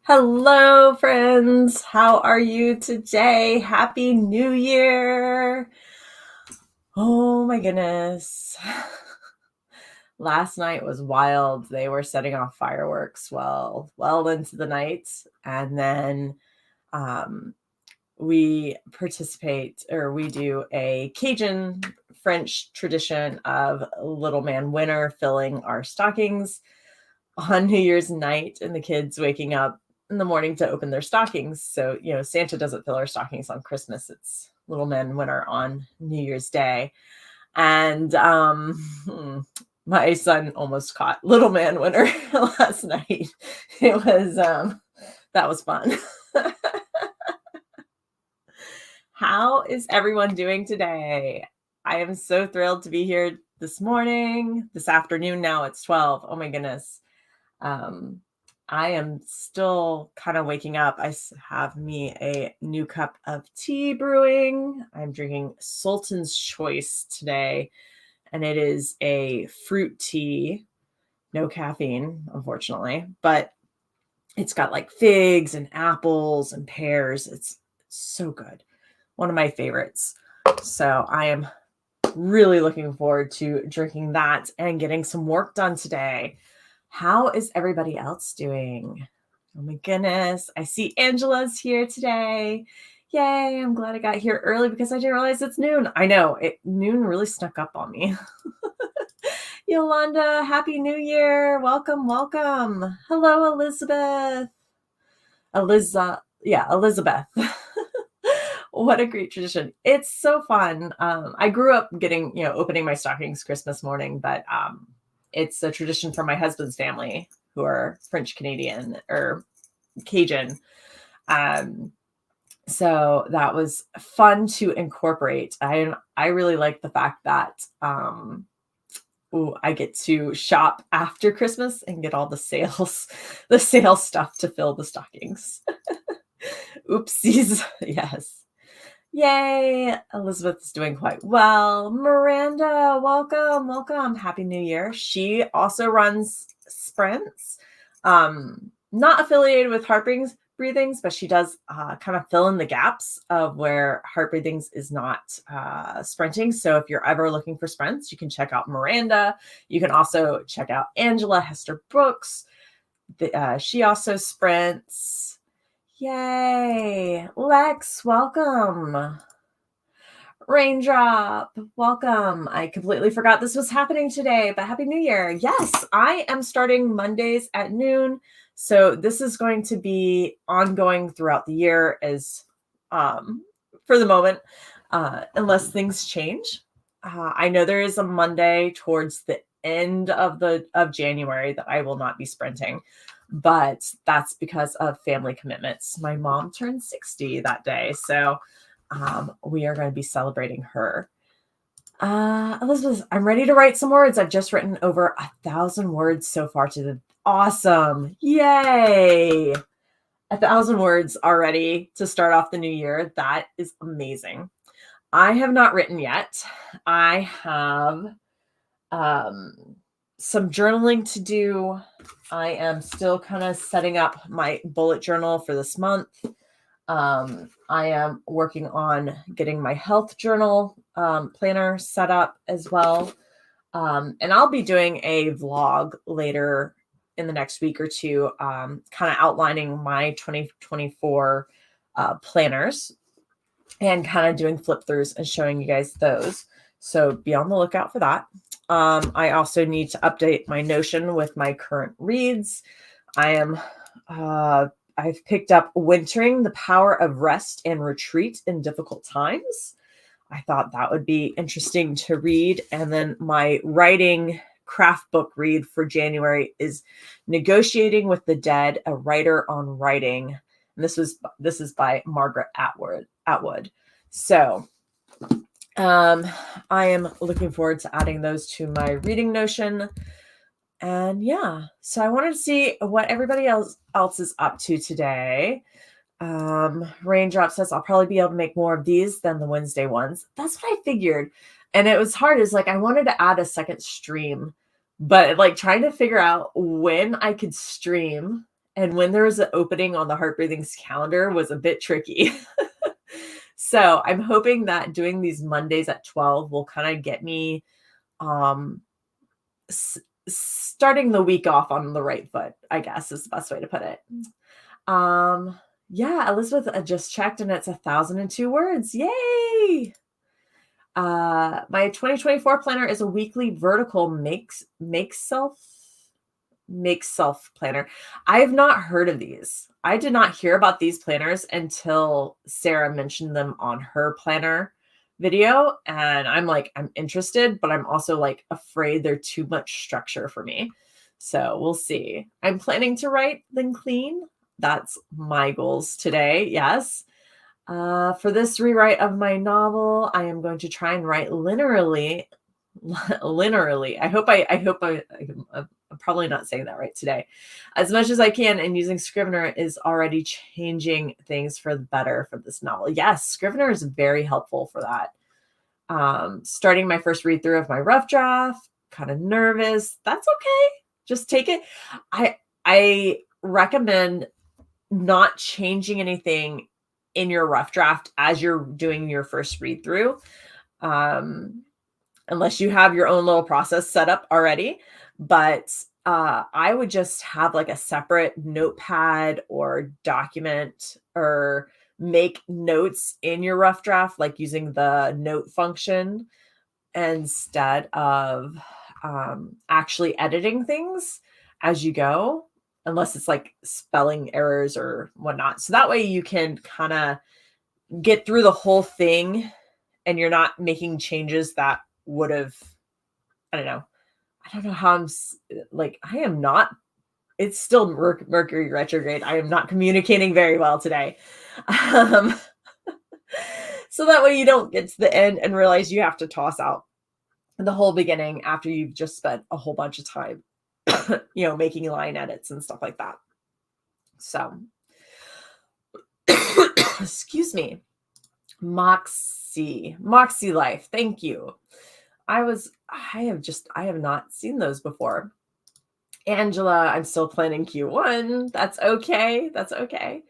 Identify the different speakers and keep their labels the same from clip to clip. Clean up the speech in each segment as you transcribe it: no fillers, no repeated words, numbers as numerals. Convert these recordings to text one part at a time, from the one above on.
Speaker 1: Hello, friends. How are you today? Happy New Year. Oh my goodness. Last night was wild. They were setting off fireworks well into the night. And then um, we do a Cajun French tradition of Little Man Winter filling our stockings on New Year's night, and the kids waking up in the morning to open their stockings. So, Santa doesn't fill our stockings on Christmas. It's Little Men Winter on New Year's Day. And my son almost caught Little Man Winter last night. It was that was fun. How is everyone doing today? I am so thrilled to be here this afternoon. Now it's 12. Oh my goodness. Um, I am still kind of waking up. Have me a new cup of tea brewing. I'm drinking Sultan's Choice today, and it is a fruit tea, no caffeine, unfortunately, but it's got like figs and apples and pears. It's so good. One of my favorites. So I am really looking forward to drinking that and getting some work done today. How is everybody else doing? Oh my goodness. I see Angela's here today. Yay. I'm glad I got here early because I didn't realize it's noon. I know noon really snuck up on me. Yolanda, Happy New Year. Welcome, welcome. Hello, Elizabeth. Elizabeth. What a great tradition. It's so fun. I grew up opening my stockings Christmas morning, but it's a tradition from my husband's family who are French Canadian or Cajun. So that was fun to incorporate. I really like the fact that I get to shop after Christmas and get all the sales stuff to fill the stockings. Oopsies. Yes. Yay. Elizabeth is doing quite well. Miranda, welcome, welcome. Happy New Year. She also runs sprints. Not affiliated with Heart Breathings, but she does kind of fill in the gaps of where Heart Breathings is not sprinting. So if you're ever looking for sprints, you can check out Miranda. You can also check out Angela Hester Brooks. She also sprints. Yay. Lex, welcome. Raindrop, welcome. I completely forgot this was happening today, but Happy New Year. Yes, I am starting Mondays at noon. So this is going to be ongoing throughout the year as for the moment, unless things change. I know there is a Monday towards the end of January that I will not be sprinting, but that's because of family commitments. My mom turned 60 that day, so we are going to be celebrating her. Elizabeth, I'm ready to write some words. I've just written over 1,000 words so far awesome. Yay. 1,000 words already to start off the new year. That is amazing. I have not written yet. I have some journaling to do. I am still kind of setting up my bullet journal for this month. I am working on getting my health journal planner set up as well. And I'll be doing a vlog later in the next week or two, kind of outlining my 2024 planners and kind of doing flip throughs and showing you guys those. So be on the lookout for that. I also need to update my Notion with my current reads. I've picked up Wintering: The Power of Rest and Retreat in Difficult Times. I thought that would be interesting to read. And then my writing craft book read for January is Negotiating with the Dead, a Writer on Writing. And this is by Margaret Atwood. So I am looking forward to adding those to my reading Notion. And yeah, so I wanted to see what everybody else is up to today. Raindrop says I'll probably be able to make more of these than the Wednesday ones. That's what I figured. And it was hard. Is like I wanted to add a second stream, but like trying to figure out when I could stream and when there was an opening on the Heart Breathings calendar was a bit tricky. So I'm hoping that doing these Mondays at 12 will kind of get me um, starting the week off on the right foot, I guess is the best way to put it. Yeah, Elizabeth just checked and it's 1,002 words. Yay! My 2024 planner is a weekly vertical make self planner. I have not heard of these. I did not hear about these planners until Sarah mentioned them on her planner video. And I'm like, I'm interested, but I'm also like afraid they're too much structure for me. So we'll see. I'm planning to write then clean. That's my goals today. Yes. For this rewrite of my novel, I am going to try and write linearly. Linearly. I'm probably not saying that right today. As much as I can, and using Scrivener is already changing things for the better for this novel. Yes, Scrivener is very helpful for that. Starting my first read through of my rough draft, kind of nervous. That's okay. Just take it. I recommend not changing anything in your rough draft as you're doing your first read through. Unless you have your own little process set up already. But I would just have like a separate notepad or document or make notes in your rough draft, like using the note function instead of actually editing things as you go, unless it's like spelling errors or whatnot. So that way you can kind of get through the whole thing and you're not making changes that would have, I don't know how I'm like, I am not, it's still Mercury retrograde. I am not communicating very well today. So that way you don't get to the end and realize you have to toss out the whole beginning after you've just spent a whole bunch of time, making line edits and stuff like that. So, excuse me. Moxie Life. Thank you. I have not seen those before. Angela, I'm still planning Q1. That's okay. That's okay.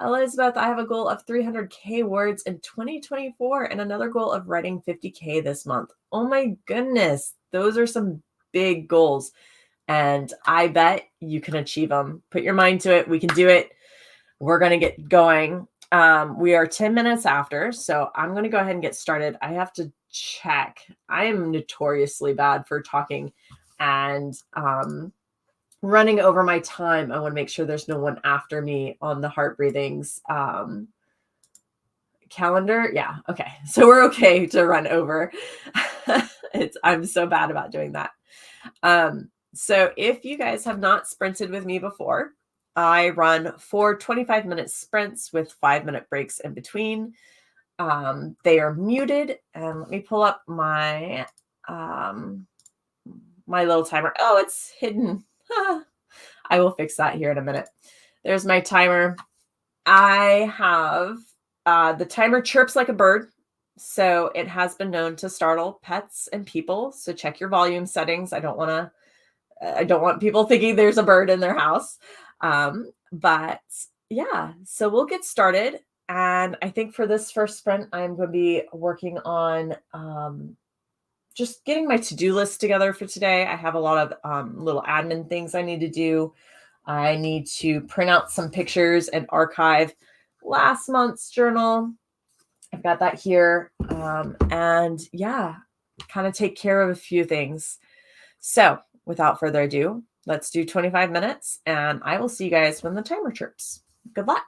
Speaker 1: Elizabeth, I have a goal of 300K words in 2024 and another goal of writing 50K this month. Oh my goodness. Those are some big goals. And I bet you can achieve them. Put your mind to it. We can do it. We're going to get going. We are 10 minutes after, so I'm going to go ahead and get started. I have to check. I am notoriously bad for talking and running over my time. I want to make sure there's no one after me on the Heart Breathings calendar. Yeah. Okay. So we're okay to run over. I'm so bad about doing that. So if you guys have not sprinted with me before, I run 4 25-minute sprints with 5-minute breaks in between. They are muted, and let me pull up my my little timer. Oh, it's hidden. I will fix that here in a minute. There's my timer. I have the timer chirps like a bird. So it has been known to startle pets and people. So check your volume settings. I don't want people thinking there's a bird in their house. But yeah, so we'll get started. And I think for this first sprint, I'm going to be working on just getting my to-do list together for today. I have a lot of little admin things I need to do. I need to print out some pictures and archive last month's journal. I've got that here. And yeah, kind of take care of a few things. So without further ado, let's do 25 minutes and I will see you guys when the timer chirps. Good luck.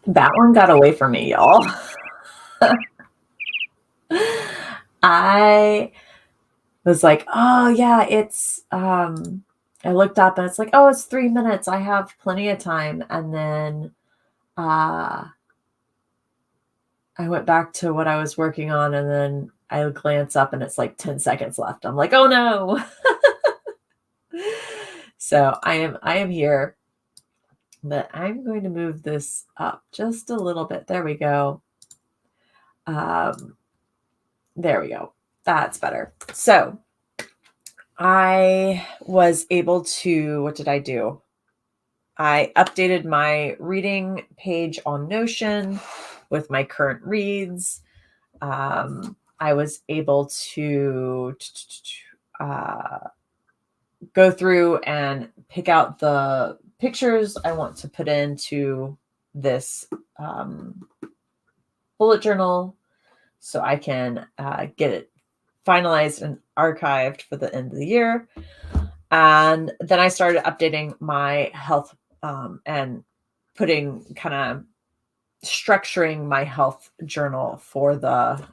Speaker 1: That one got away from me, y'all. I was like, oh yeah, I looked up and it's like, oh, it's 3 minutes. I have plenty of time. And then I went back to what I was working on, and then I glance up and it's like 10 seconds left. I'm like, oh no. So I am here, but I'm going to move this up just a little bit. There we go. There we go. That's better. So I was able to, what did I do? I updated my reading page on Notion with my current reads. I was able to go through and pick out the pictures I want to put into this bullet journal so I can get it finalized and archived for the end of the year. And then I started updating my health and putting structuring my health journal for the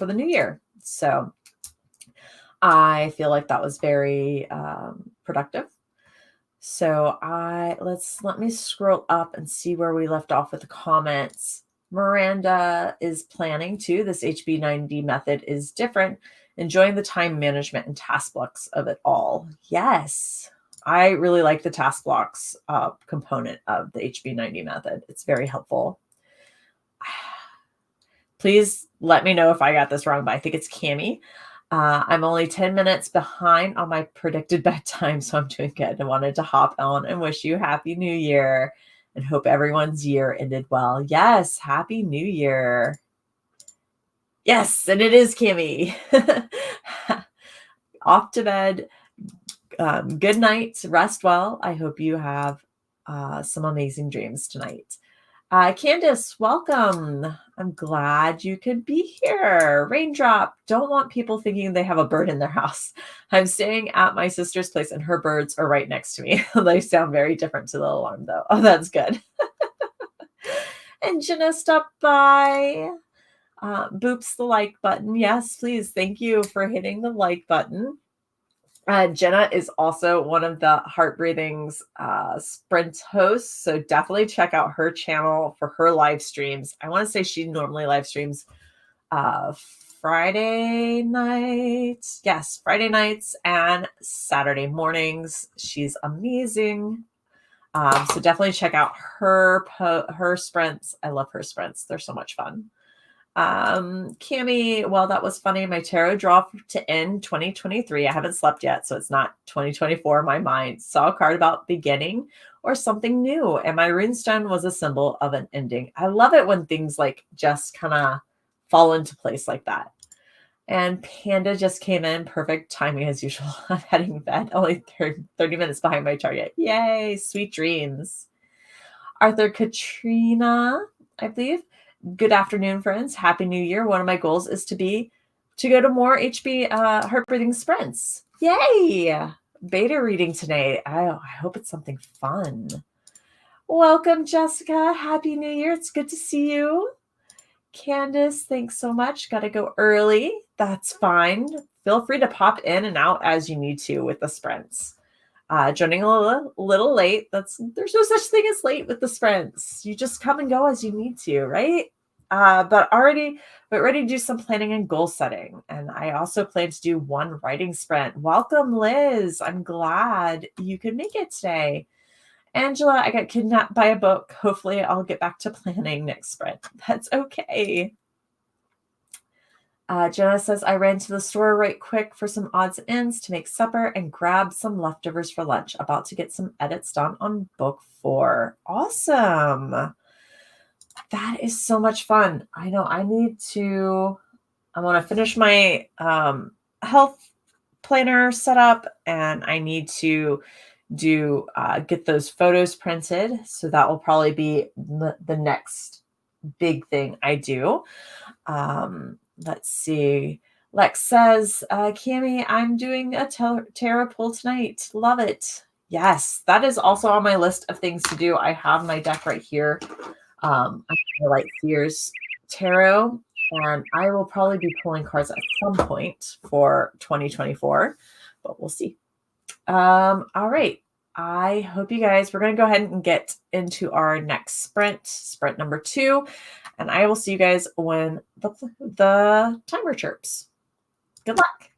Speaker 1: new year. So I feel like that was very productive. So let me scroll up and see where we left off with the comments. Miranda is planning too. This HB90 method is different. Enjoying the time management and task blocks of it all. Yes, I really like the task blocks component of the HB90 method. It's very helpful. Please let me know if I got this wrong, but I think it's Cami. I'm only 10 minutes behind on my predicted bedtime, so I'm doing good. I wanted to hop on and wish you Happy New Year and hope everyone's year ended well. Yes, Happy New Year. Yes, and it is Cami. Off to bed. Good night. Rest well. I hope you have some amazing dreams tonight. Candace, welcome. I'm glad you could be here. Raindrop, don't want people thinking they have a bird in their house. I'm staying at my sister's place and her birds are right next to me. They sound very different to the alarm though. Oh, that's good. And Jenna stopped by. Boops the like button. Yes, please. Thank you for hitting the like button. Jenna is also one of the Heart Breathing's sprint hosts, so definitely check out her channel for her live streams. I want to say she normally live streams Friday nights. Yes, Friday nights and Saturday mornings. She's amazing. So definitely check out her sprints. I love her sprints. They're so much fun. Cami, well, that was funny. My tarot draw to end 2023. I haven't slept yet, so it's not 2024 in my mind. Saw a card about beginning or something new, and my runestone was a symbol of an ending. I love it when things like just kind of fall into place like that. And Panda just came in. Perfect timing as usual. I'm heading to bed, only 30 minutes behind my target. Yay, sweet dreams. Arthur Katrina, I believe. Good afternoon, friends. Happy New Year. One of my goals is to go to more HB Heart Breathing sprints. Yay! Beta reading today. I hope it's something fun. Welcome, Jessica. Happy New Year. It's good to see you. Candace, thanks so much. Got to go early. That's fine. Feel free to pop in and out as you need to with the sprints. Joining a little late. There's no such thing as late with the sprints. You just come and go as you need to, right? But ready to do some planning and goal setting. And I also plan to do one writing sprint. Welcome, Liz. I'm glad you could make it today. Angela, I got kidnapped by a book. Hopefully I'll get back to planning next sprint. That's okay. Jenna says, I ran to the store right quick for some odds and ends to make supper and grab some leftovers for lunch. About to get some edits done on book 4. Awesome. That is so much fun. I know I want to finish my health planner set up, and I need to get those photos printed. So that will probably be the next big thing I do. Let's see. Lex says, Cami, I'm doing a tarot pull tonight. Love it. Yes, that is also on my list of things to do. I have my deck right here. I'm going to write Fears Tarot, and I will probably be pulling cards at some point for 2024, but we'll see. All right. I hope you guys, we're going to go ahead and get into our next sprint number 2, and I will see you guys when the timer chirps. Good luck.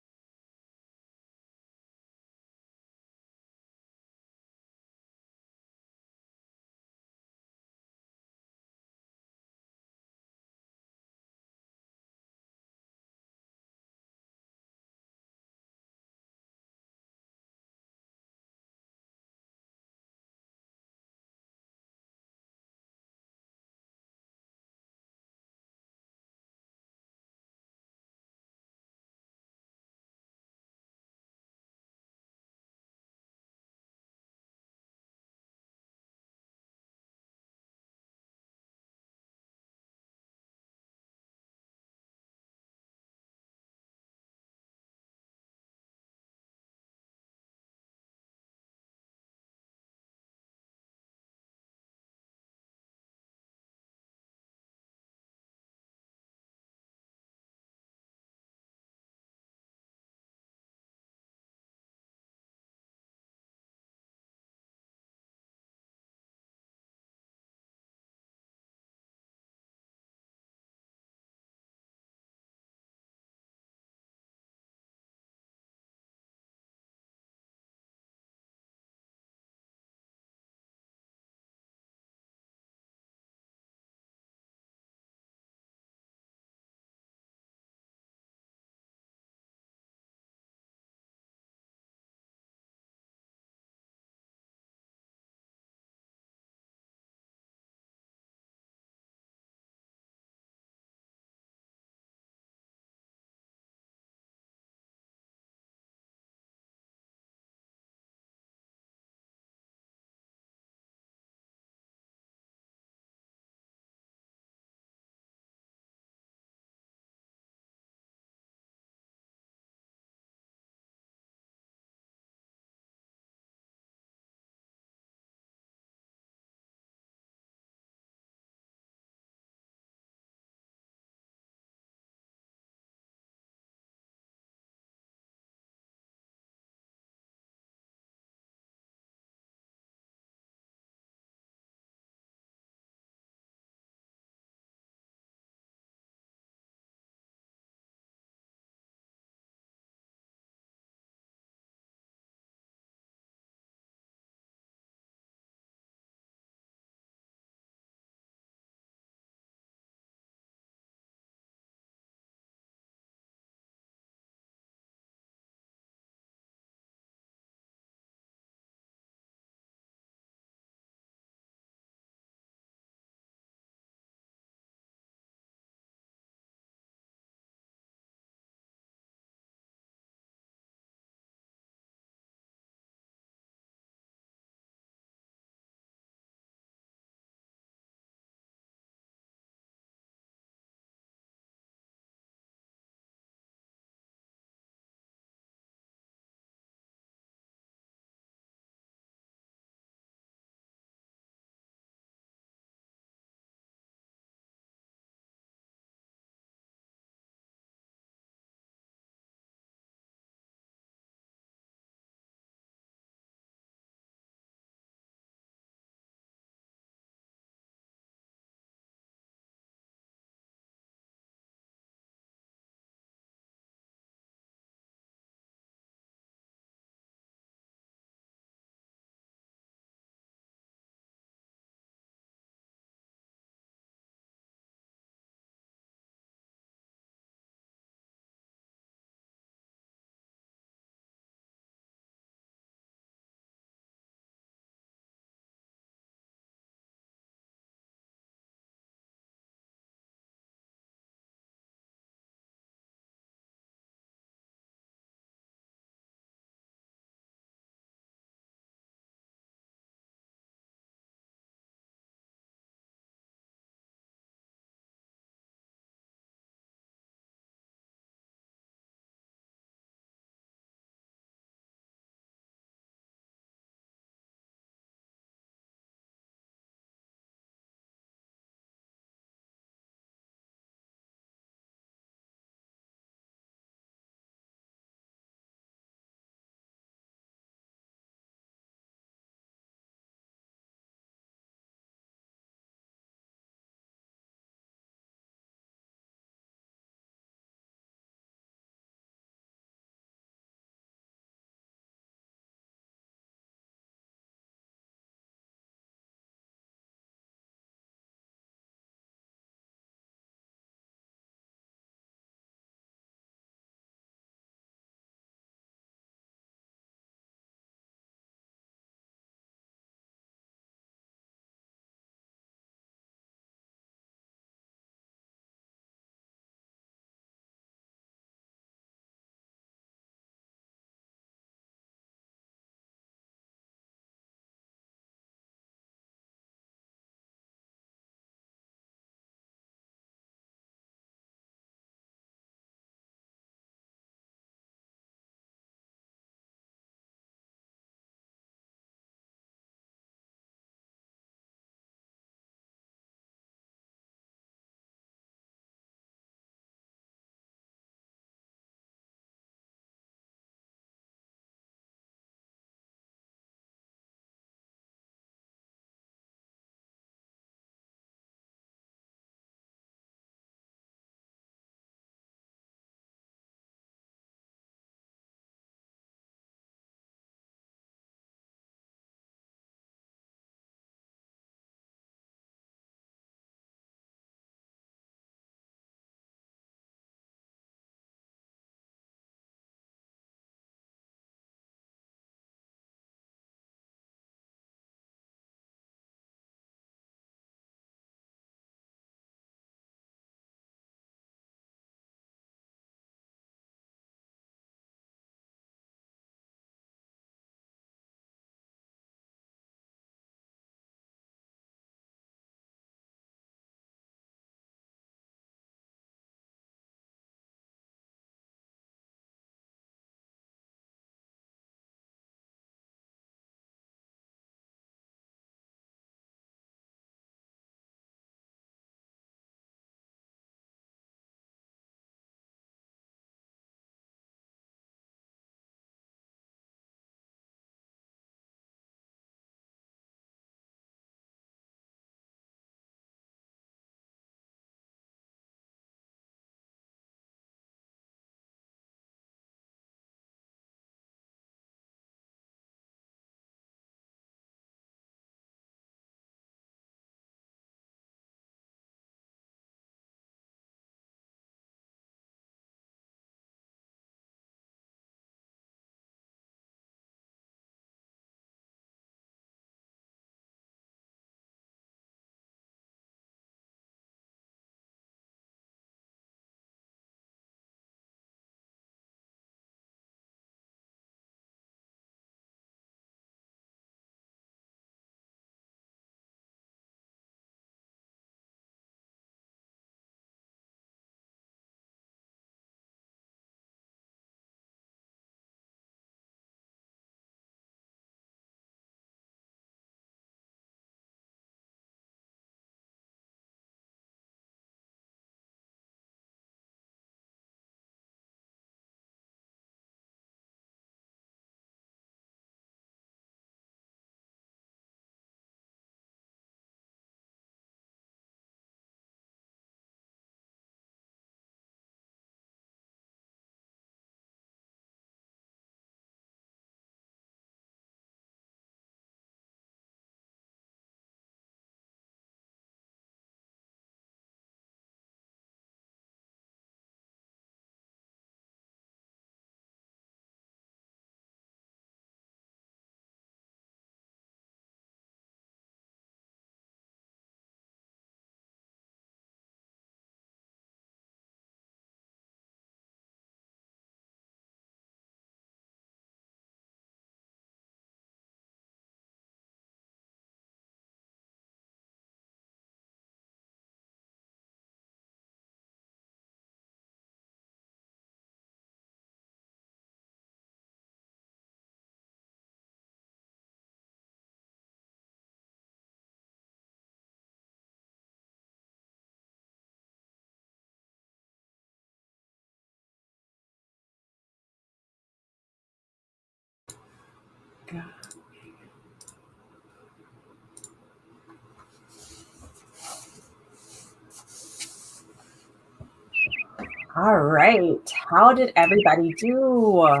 Speaker 1: All right. How did everybody do?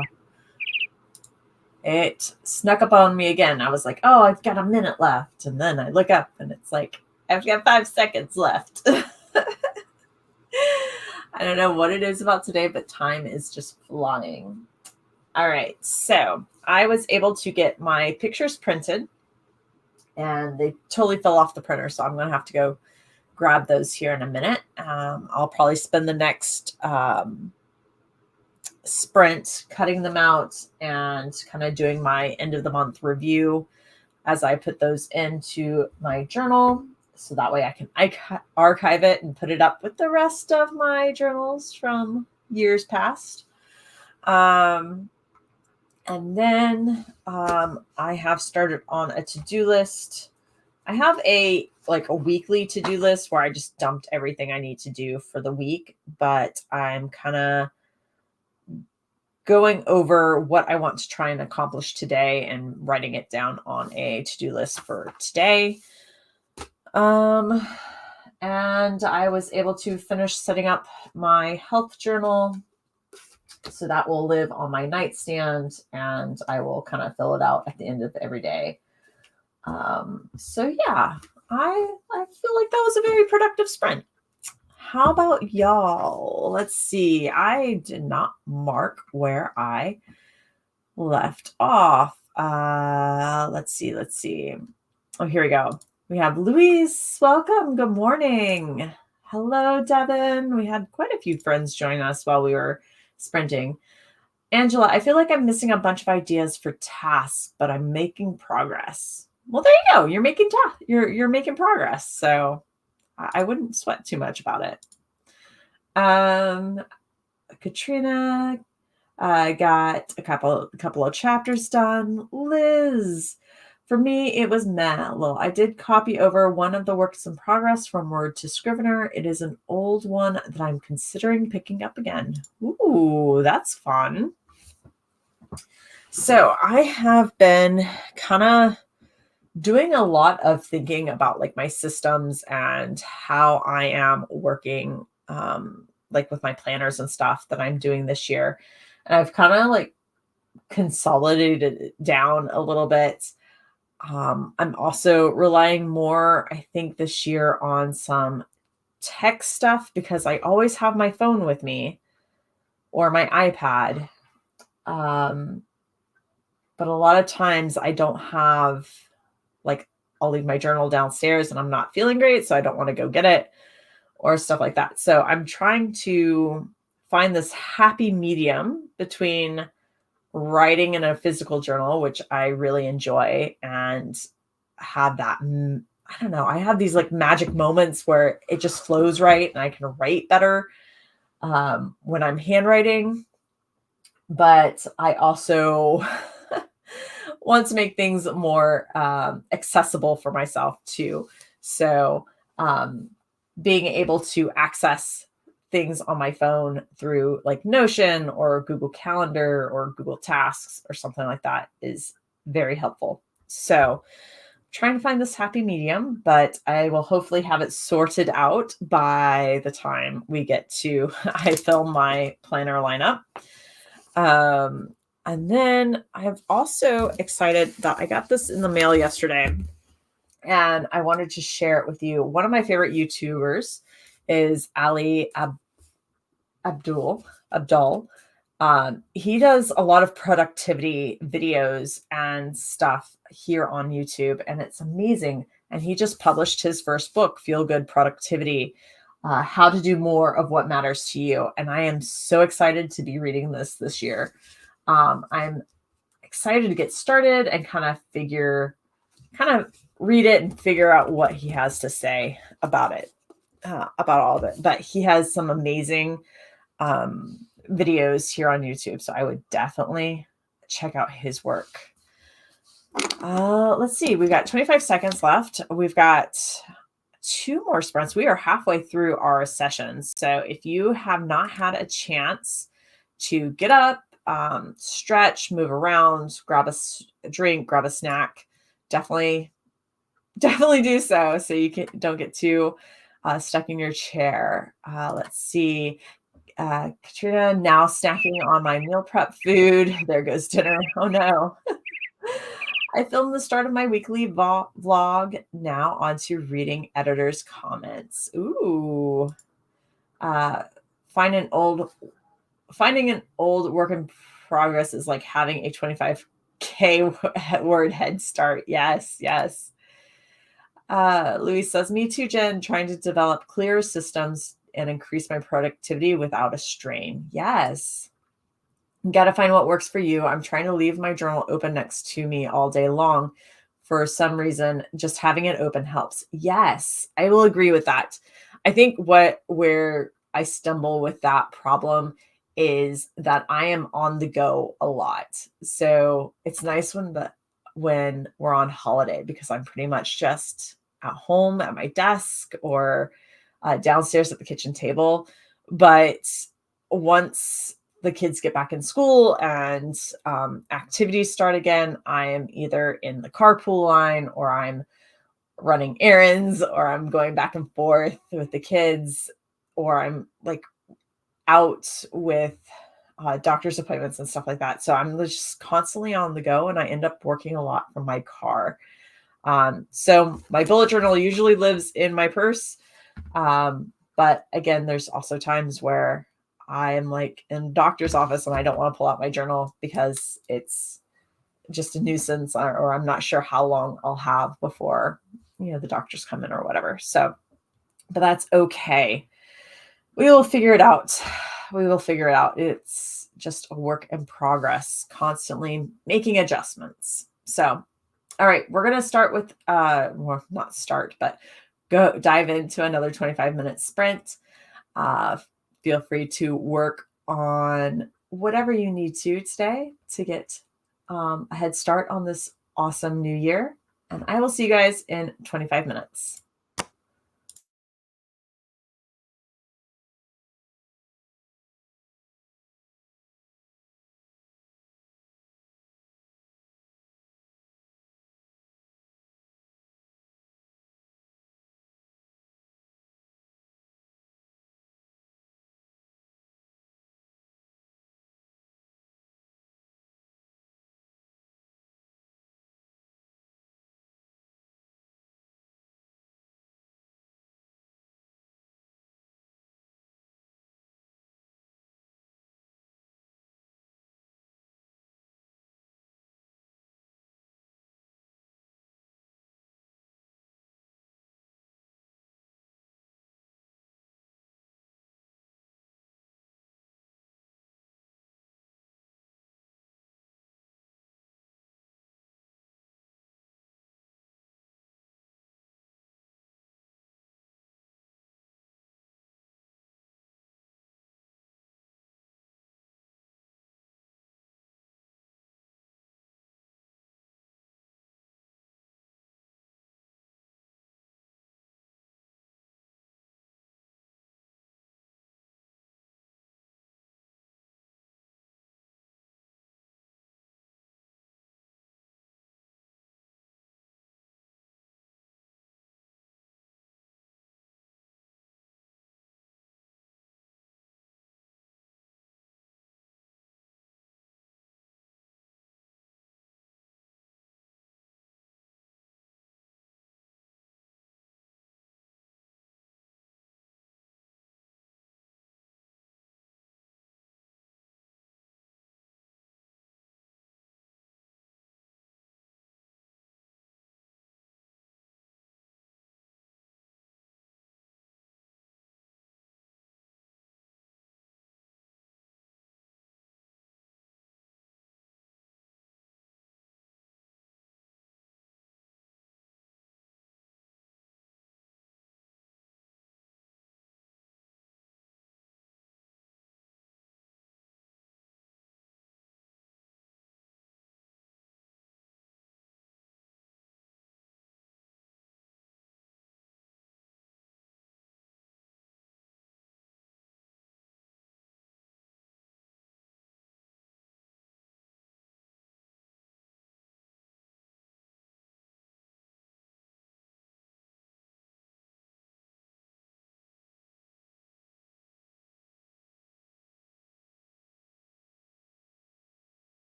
Speaker 1: It snuck up on me again. I was like, oh, I've got a minute left. And then I look up and it's like, I've got 5 seconds left. I don't know what it is about today, but time is just flying. All right. So I was able to get my pictures printed and they totally fell off the printer. So I'm going to have to go grab those here in a minute. I'll probably spend the next sprint cutting them out and kind of doing my end of the month review as I put those into my journal. So that way I can archive it and put it up with the rest of my journals from years past. And then I have started on a to-do list. I have a weekly to-do list where I just dumped everything I need to do for the week, but I'm kind of going over what I want to try and accomplish today and writing it down on a to-do list for today. And I was able to finish setting up my health journal. So that will live on my nightstand and I will kind of fill it out at the end of every day. So yeah, I feel like that was a very productive sprint. How about y'all? Let's see. I did not mark where I left off. Let's see. Oh, here we go. We have Louise. Welcome. Good morning. Hello, Devin. We had quite a few friends join us while we were sprinting. Angela, I feel like I'm missing a bunch of ideas for tasks, but I'm making progress. Well, there you go. You're making you're making progress. So I wouldn't sweat too much about it. Katrina, I got a couple of chapters done. Liz, for me, it was mellow. I did copy over one of the works in progress from Word to Scrivener. It is an old one that I'm considering picking up again. Ooh, that's fun. So I have been kind of doing a lot of thinking about my systems and how I am working with my planners and stuff that I'm doing this year. And I've kind of consolidated it down a little bit. I'm also relying more, I think, this year on some tech stuff because I always have my phone with me or my iPad. But a lot of times I don't have, I'll leave my journal downstairs and I'm not feeling great, so I don't want to go get it or stuff like that. So I'm trying to find this happy medium between writing in a physical journal, which I really enjoy, and have that, I don't know, I have these magic moments where it just flows right and I can write better when I'm handwriting. But I also want to make things more accessible for myself too. So being able to access things on my phone through Notion or Google Calendar or Google Tasks or something like that is very helpful. So trying to find this happy medium, but I will hopefully have it sorted out by the time we get to I film my planner lineup. And then I'm also excited that I got this in the mail yesterday and I wanted to share it with you. One of my favorite YouTubers is Ali Abdul. He does a lot of productivity videos and stuff here on YouTube, and it's amazing. And he just published his first book, Feel Good Productivity, How to Do More of What Matters to You. And I am so excited to be reading this year. I'm excited to get started and kind of read it and figure out what he has to say about it, about all of it. But he has some amazing videos here on YouTube. So I would definitely check out his work. Let's see. We've got 25 seconds left. We've got 2 more sprints. We are halfway through our sessions. So if you have not had a chance to get up, stretch, move around, grab a drink, grab a snack. Definitely, definitely do so you don't get too stuck in your chair. Let's see. Katrina, now snacking on my meal prep food. There goes dinner. Oh no. I filmed the start of my weekly vlog. Now onto reading editor's comments. Ooh. Uh, find an old Finding an old work in progress is like having a 25K word head start. Yes, yes. Louise says, me too, Jen, trying to develop clearer systems and increase my productivity without a strain. Yes. Got to find what works for you. I'm trying to leave my journal open next to me all day long. For some reason, just having it open helps. Yes, I will agree with that. I think where I stumble with that problem is that I am on the go a lot. So it's nice when we're on holiday because I'm pretty much just at home at my desk or downstairs at the kitchen table. But once the kids get back in school and activities start again, I am either in the carpool line or I'm running errands or I'm going back and forth with the kids or I'm like out with doctor's appointments and stuff like that. So I'm just constantly on the go and I end up working a lot from my car. So my bullet journal usually lives in my purse. But again, there's also times where I am like in a doctor's office and I don't want to pull out my journal because it's just a nuisance or I'm not sure how long I'll have before, the doctors come in or whatever. So, but that's okay. We will figure it out. We will figure it out. It's just a work in progress, constantly making adjustments. So, all right, we're going to start with, well, not start, but go dive into another 25-minute sprint. Feel free to work on whatever you need to today to get a head start on this awesome new year. And I will see you guys in 25 minutes.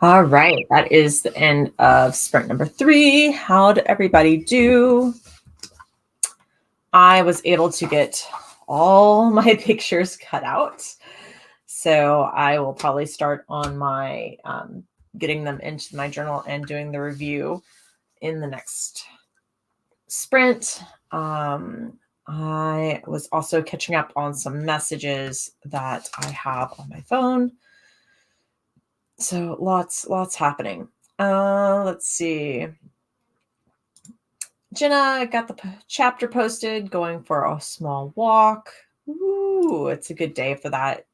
Speaker 1: All right, that is the end of sprint number 3. How'd everybody do? I was able to get all my pictures cut out. So I will probably start on my getting them into my journal and doing the review in the next sprint. I was also catching up on some messages that I have on my phone. So lots happening. Let's see. Jenna got the chapter posted, going for a small walk. Ooh, it's a good day for that.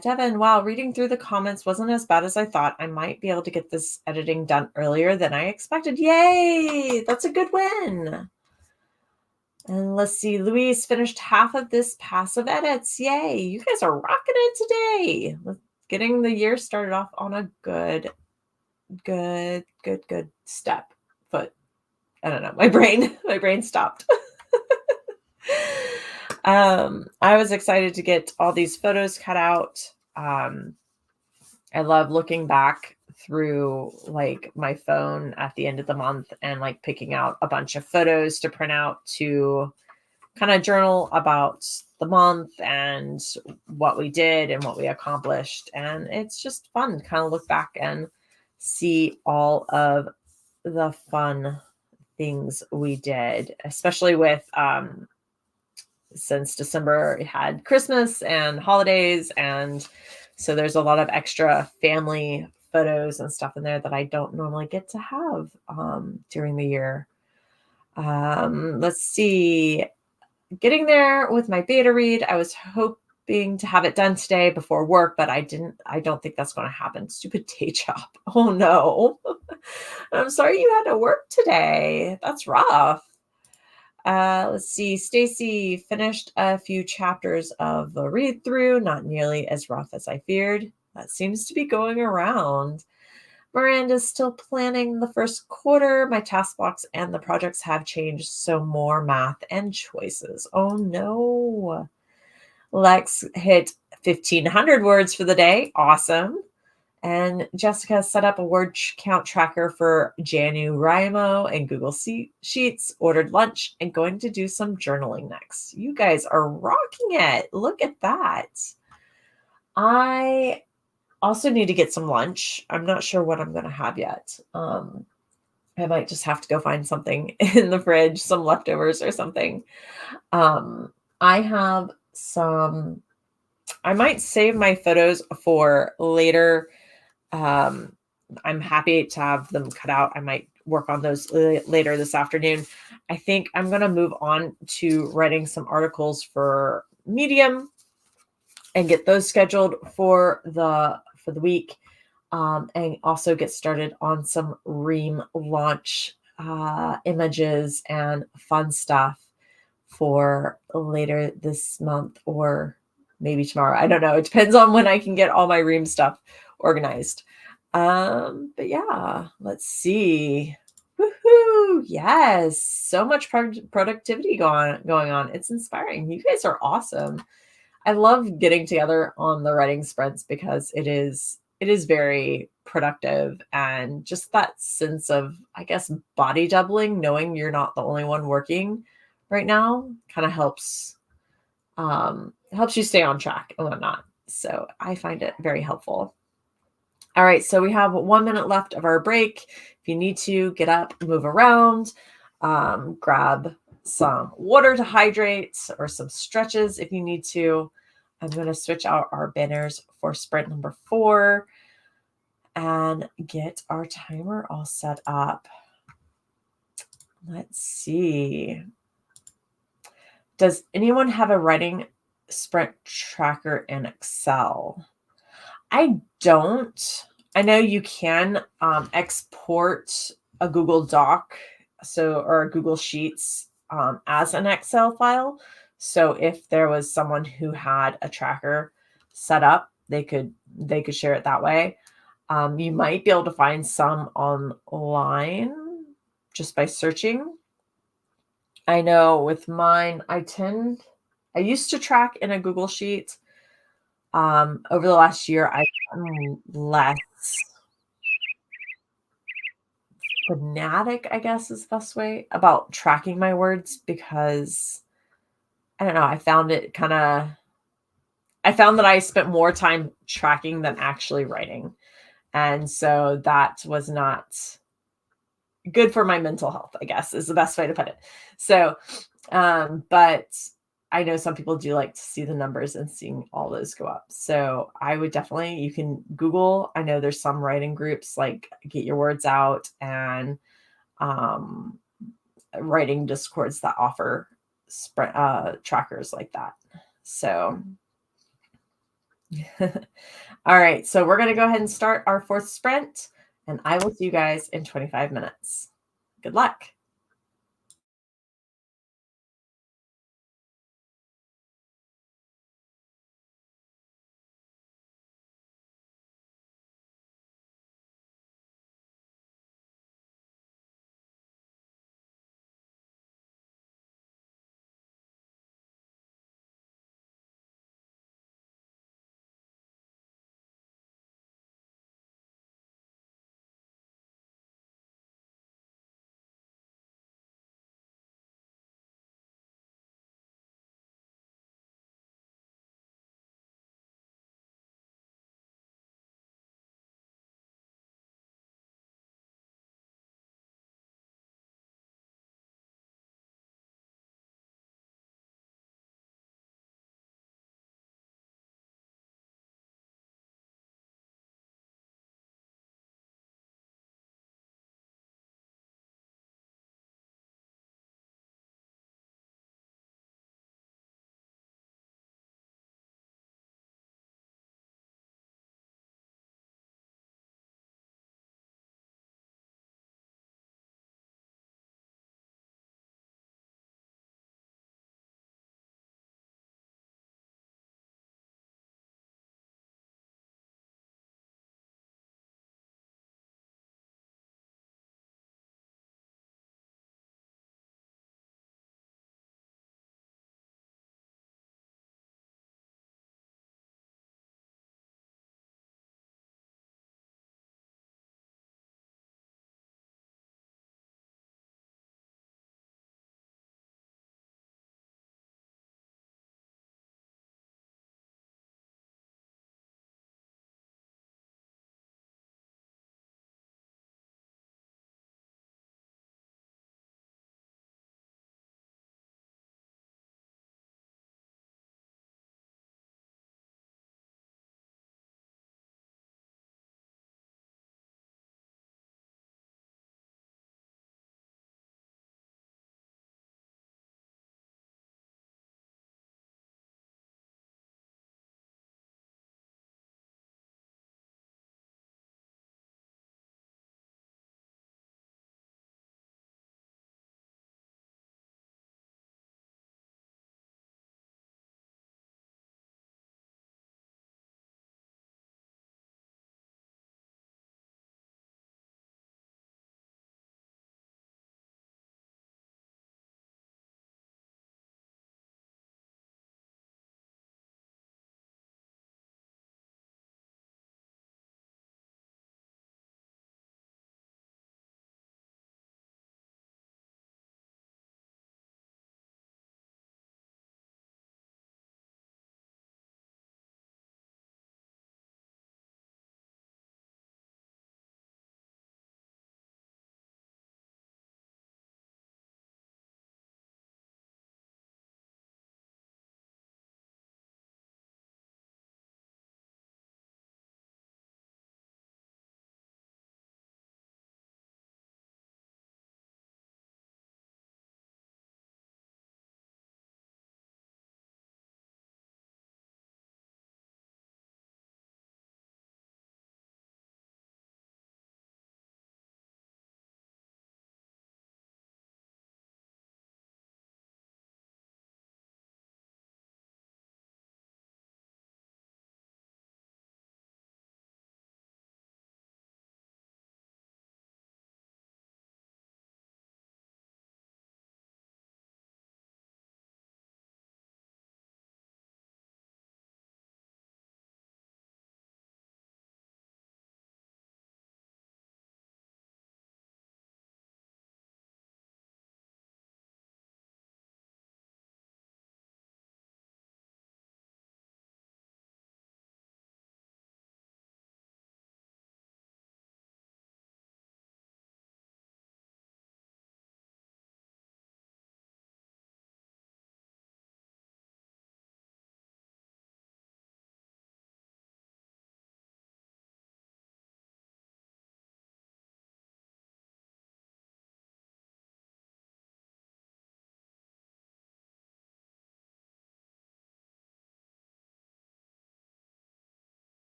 Speaker 1: Devin, wow, reading through the comments wasn't as bad as I thought. I might be able to get this editing done earlier than I expected. Yay! That's a good win. And let's see, Louise finished half of this passive edits. Yay, you guys are rocking it today. Getting the year started off on a good step. Foot. I don't know. My brain stopped. I was excited to get all these photos cut out. I love looking back through like my phone at the end of the month and like picking out a bunch of photos to print out to kind of journal about the month and what we did and what we accomplished. And it's just fun to kind of look back and see all of the fun things we did, especially with since December it had Christmas and holidays, and so there's a lot of extra family photos and stuff in there that I don't normally get to have during the year. Let's see, getting there with my beta read. I was hoping to have it done today before work, but I don't think that's going to happen. Stupid day job. Oh no. I'm sorry you had to work today. That's rough. Let's see. Stacy finished a few chapters of the read through, not nearly as rough as I feared. That seems to be going around. Miranda's still planning the first quarter. My task box and the projects have changed, so more math and choices. Oh no. Lex hit 1,500 words for the day. Awesome. And Jessica set up a word count tracker for NaNoWriMo and Google Sheets, ordered lunch, and going to do some journaling next. You guys are rocking it. Look at that. I also need to get some lunch. I'm not sure what I'm going to have yet. I might just have to go find something in the fridge, some leftovers or something. I have some, I might save my photos for later. I'm happy to have them cut out. I might work on those later this afternoon. I think I'm going to move on to writing some articles for Medium and get those scheduled for the week. And also get started on some Ream launch images and fun stuff for later this month or maybe tomorrow. I don't know. It depends on when I can get all my Ream stuff organized. But yeah, let's see. Woohoo! Yes, so much productivity going on. It's inspiring. You guys are awesome. I love getting together on the writing sprints because it is very productive, and just that sense of, I guess, body doubling, knowing you're not the only one working right now, kind of helps you stay on track and whatnot. So I find it very helpful. All right, so we have 1 minute left of our break. If you need to get up, move around, grab some water to hydrate or some stretches if you need to. I'm going to switch out our banners for sprint number 4 and get our timer all set up. Let's see. Does anyone have a writing sprint tracker in Excel? I don't. I know you can export a Google Doc, or a Google Sheets as an Excel file. So if there was someone who had a tracker set up, they could share it that way. You might be able to find some online just by searching. I know with mine, I used to track in a Google Sheet. Over the last year, I've done less. fanatic, I guess is the best way, about tracking my words because I don't know, I found that I spent more time tracking than actually writing. And so that was not good for my mental health, I guess, is the best way to put it. So, but I know some people do like to see the numbers and seeing all those go up. So I would definitely, you can Google. I know there's some writing groups like Get Your Words Out and um, writing discords that offer trackers like that. So, all right. So we're going to go ahead and start our fourth sprint, and I will see you guys in 25 minutes. Good luck.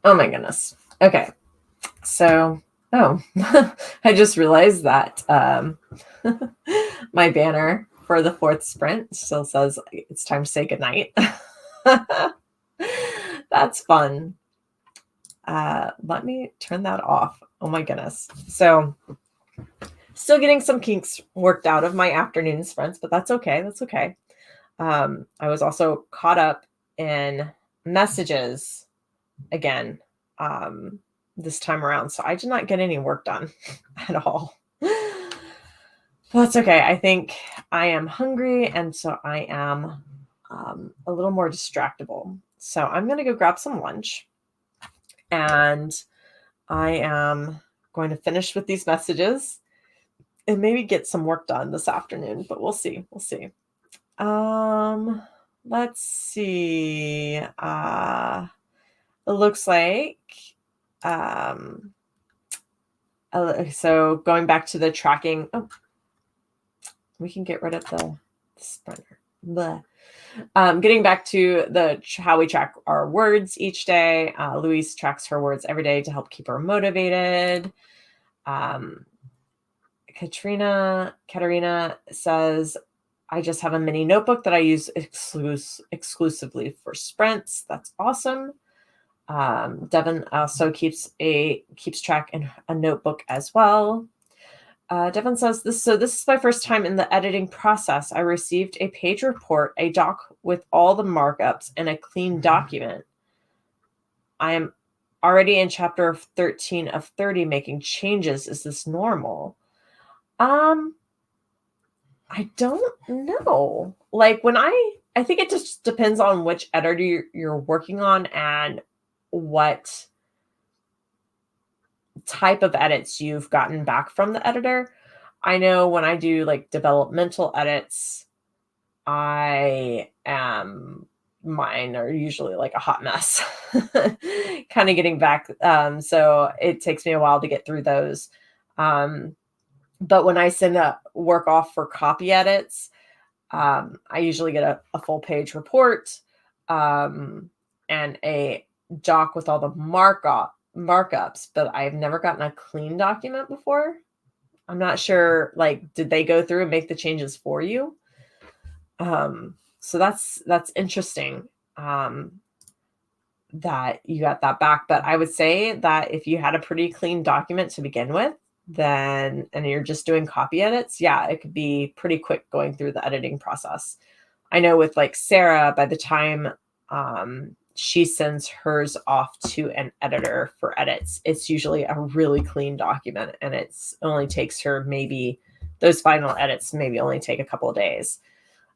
Speaker 1: Oh my goodness. Okay. So, I just realized that my banner for the 4th sprint still says it's time to say goodnight. That's fun. Let me turn that off. Oh my goodness. So, still getting some kinks worked out of my afternoon sprints, but that's okay. That's okay. I was also caught up in messages again this time around. So I did not get any work done at all. Well, that's okay. I think I am hungry, and so I am a little more distractible. So I'm going to go grab some lunch, and I am going to finish with these messages and maybe get some work done this afternoon, but we'll see. We'll see. Let's see. It looks like so going back to the tracking. Oh, we can get rid of the sprinter. Getting back to how we track our words each day. Louise tracks her words every day to help keep her motivated. Katerina says, I just have a mini notebook that I use exclusively for sprints. That's awesome. Devin also keeps track in a notebook as well. Devin says, this is my first time in the editing process. I received a page report, a doc with all the markups, and a clean document. I am already in chapter 13 of 30 making changes. Is this normal? I don't know. Like I think it just depends on which editor you're working on and what type of edits you've gotten back from the editor. I know when I do like developmental edits, mine are usually like a hot mess, kind of getting back. So it takes me a while to get through those. But when I send a work off for copy edits, I usually get a full page report and a doc with all the markups, but I've never gotten a clean document before. I'm not sure, like, did they go through and make the changes for you? So that's interesting that you got that back. But I would say that if you had a pretty clean document to begin with, and you're just doing copy edits, yeah, it could be pretty quick going through the editing process. I know with like Sarah, by the time she sends hers off to an editor for edits, it's usually a really clean document, and it's only takes her those final edits maybe only take a couple of days.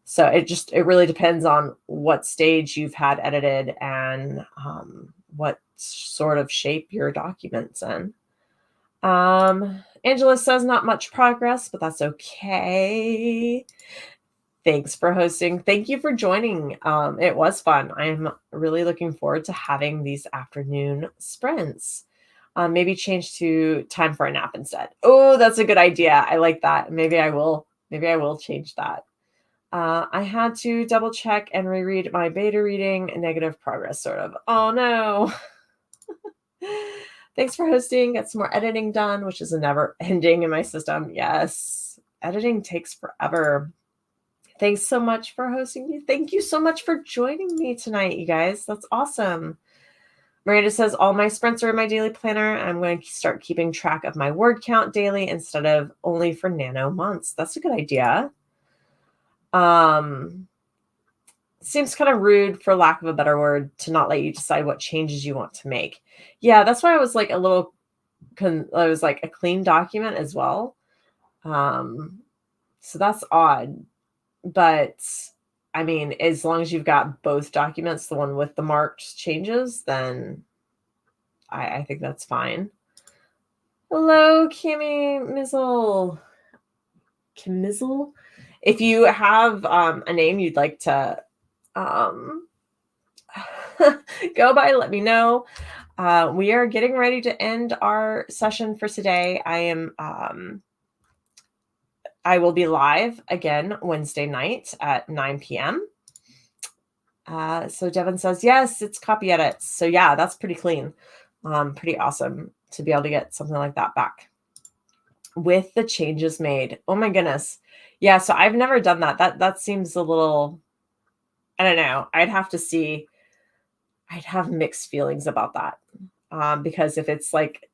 Speaker 1: So it really depends on what stage you've had edited and what sort of shape your document's in. Angela says not much progress, but that's okay. Thanks for hosting. Thank you for joining. It was fun. I'm really looking forward to having these afternoon sprints. Maybe change to time for a nap instead. Oh, that's a good idea. I like that. Maybe I will change that. I had to double check and reread my beta reading. Negative progress, sort of. Oh no. Thanks for hosting. Get some more editing done, which is a never ending in my system. Yes. Editing takes forever. Thanks so much for hosting me. Thank you so much for joining me tonight, you guys. That's awesome. Miranda says, all my sprints are in my daily planner. I'm going to start keeping track of my word count daily instead of only for nano months. That's a good idea. Seems kind of rude, for lack of a better word, to not let you decide what changes you want to make. Yeah, that's why I was like I was like a clean document as well. So that's odd. But I mean, as long as you've got both documents, the one with the marked changes, then I think that's fine. Hello, Kimmy Mizzle. Kim Mizzle. If you have a name you'd like to go by, let me know. We are getting ready to end our session for today. I will be live again Wednesday night at 9 p.m. So Devin says, yes, it's copy edits. So yeah, that's pretty clean. Pretty awesome to be able to get something like that back with the changes made. Oh my goodness. Yeah. So I've never done that. That seems a little, I don't know. I'd have to see. I'd have mixed feelings about that. Because if it's like,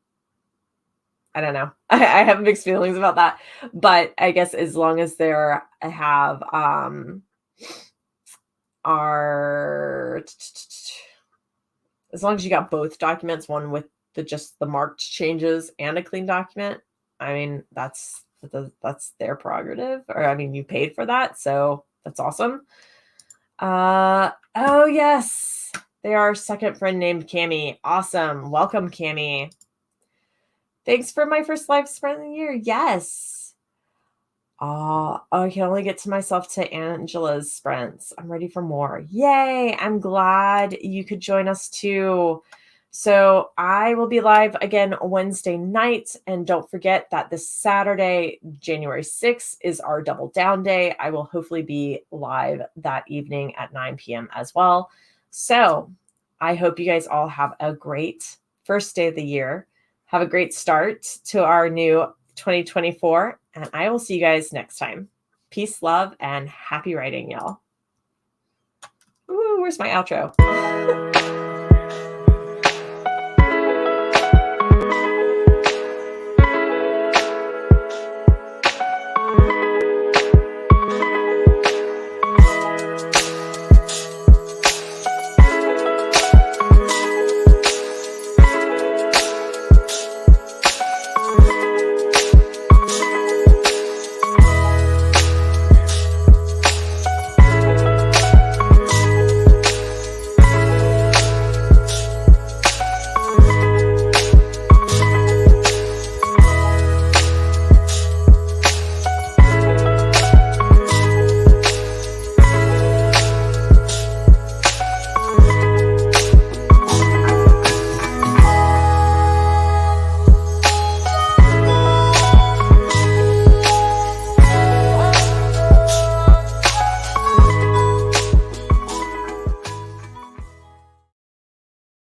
Speaker 1: I don't know. I have mixed feelings about that. But I guess as long as there have are as long as you got both documents, one with just the marked changes and a clean document, I mean, that's their prerogative. Or I mean, you paid for that, so that's awesome. Oh yes, they are second friend named Cami. Awesome. Welcome, Cami. Thanks for my first live sprint of the year. Yes. I can only get to myself to Angela's sprints. I'm ready for more. Yay. I'm glad you could join us too. So I will be live again Wednesday night. And don't forget that this Saturday, January 6th, is our double down day. I will hopefully be live that evening at 9 p.m. as well. So I hope you guys all have a great first day of the year. Have a great start to our new 2024. And I will see you guys next time. Peace, love, and happy writing, y'all. Ooh, where's my outro?